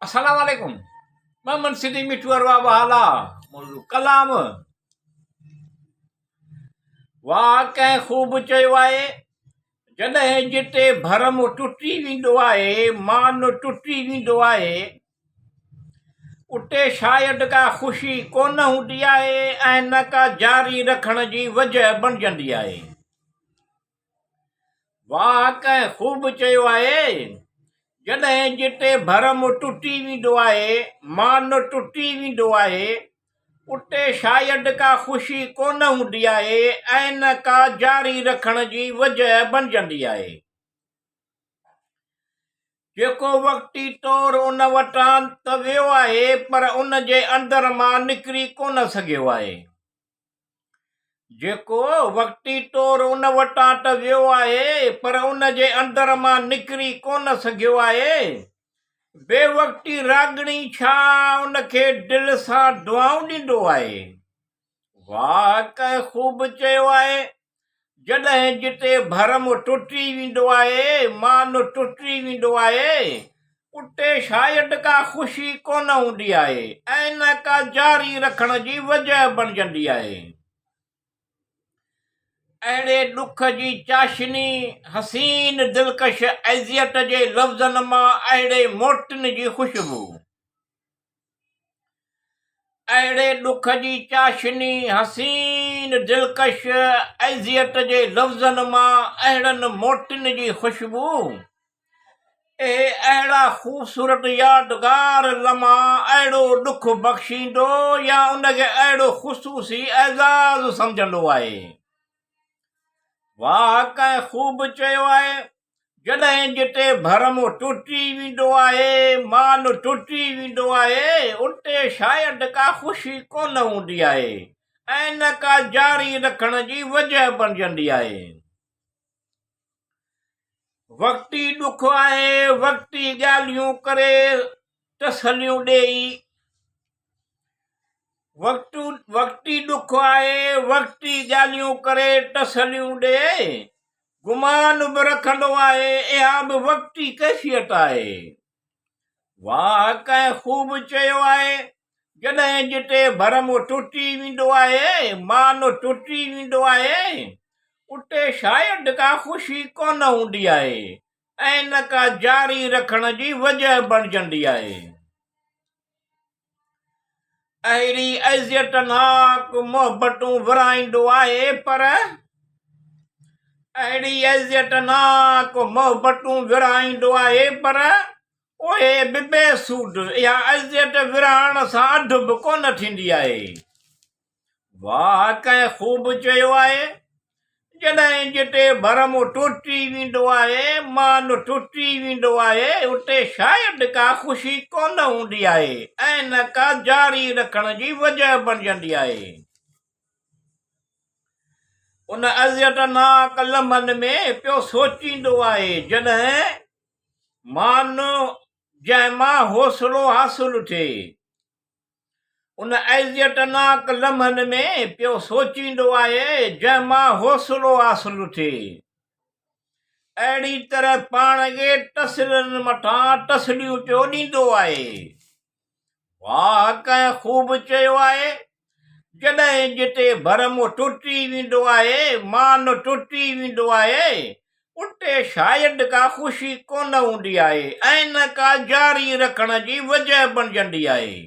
Assalamualaikum. Maman Sidi Mituar wa bahala. Mulu कलाम वाह कंहिं ख़ूब चयो आहे जॾहिं जिते भरम टुटी वेंदो आहे मान टुटी वेंदो आहे उते शायदि का ख़ुशी कोन हूंदी आहे ऐं न का जारी रखण जी वजह बणिजंदी आहे। वाह कंहिं ख़ूब चयो आहे जॾहिं जिते भरम टुटी वेंदो आहे मान टुटी वेंदो आहे उते शायदि का ख़ुशी कोन हूंदी आहे ऐं न का जारी रखण जी वजह बणिजंदी आहे। जेको वक़्ती तौरु उन वटां त वियो आहे पर उन जे अंदर मां निकिरी कोन सघियो आहे। जेको वक़्ती तौरु उन वटां त वियो आहे पर उन जे अंदर मां निकिरी कोन सघियो आहे। बेवक़्ती रागणी छा उनखे दिलि सां दुआऊं ॾींदो आहे। वाह कंहिं ख़ूब चयो आहे जॾहिं जिते भरम टुटी वेंदो आहे मान टुटी वेंदो आहे उते शायदि का ख़ुशी कोन हूंदी आहे ऐं न का जारी रखण जी वजह बणिजंदी आहे। अहिड़े ॾुख जी चाशनी हसीन दिलकश अज़ियत जे लफ़्ज़नि मां अहिड़े मोटिन जी ख़ुशबू। अहिड़े ॾुख जी चाशनी हसीन दिलकश अज़ियत जे लफ़्ज़नि मां अहिड़नि मोटिन जी ख़ुशबू। अहिड़ा ख़ूबसूरत यादगार लम्हा अहिड़ो ॾुख बख़्शींदो या उनखे अहिड़ो ख़ुसूसी एज़ाज़ सम्झंदो आहे। वाह कंहिं ख़ूब चयो आहे जॾहिं जिते भरम टुटी वेंदो आहे मान टुटी वेंदो आहे उते शायदि का ख़ुशी कोन हूंदी आहे ऐं न का जारी रखण जी वजह बणिजंदी आहे। वक़्ती ॾुख आहे वक़्ती ॻाल्हियूं करे तसलियूं ॾेई। वक़्ती ॾुख आहे वक़्ती ॻाल्हियूं करे तसलियूं ॾे गुमान बि रखंदो आहे इहा बि वक़्ती कैफ़ियत आहे। वाह कंहिं ख़ूब चयो आहे जॾहिं जिते भरम टुटी वेंदो आहे मान टुटी वेंदो आहे उते शायदि का ख़ुशी कोन हूंदी आहे ऐं न का जारी रखण जी वजह बणिजंदी आहे। अहिड़ी अज़ियतनाक मोहबतूं विराईंदो आहे पर अहिड़ी अज़ियतनाक मोहबतूं विराईंदो आहे पर उहे बि बेसूद इहा अज़ियत विराइण सां अधु बि कोन थींदी आहे। वाह कंहिं ख़ूब चयो आहे जॾहिं जिते भरम टुटी वेंदो आहे मान टुटी वेंदो आहे उते शायदि का ख़ुशी कोन हूंदी आहे ऐं न का जारी रखण जी वजह बणिजंदी आहे। उन अज़ियतनाक लम्हनि में पियो सोचींदो आहे जॾहिं मान जंहिं मां हौसलो हासिल थिए। उन अज़ियतनाक लम्हनि में पियो सोचींदो आहे जंहिं मां हौसलो हासिल थिए। अहिड़ी तरह पाण खे तसलियुनि मथां तसलियूं पियो ॾींदो आहे। वाह कंहिं ख़ूब चयो आहे जॾहिं जिते भरम टुटी वेंदो आहे मान टुटी वेंदो आहे उते शायदि का ख़ुशी कोन हूंदी आहे ऐं न का जारी रखण जी वजह बणिजंदी आहे।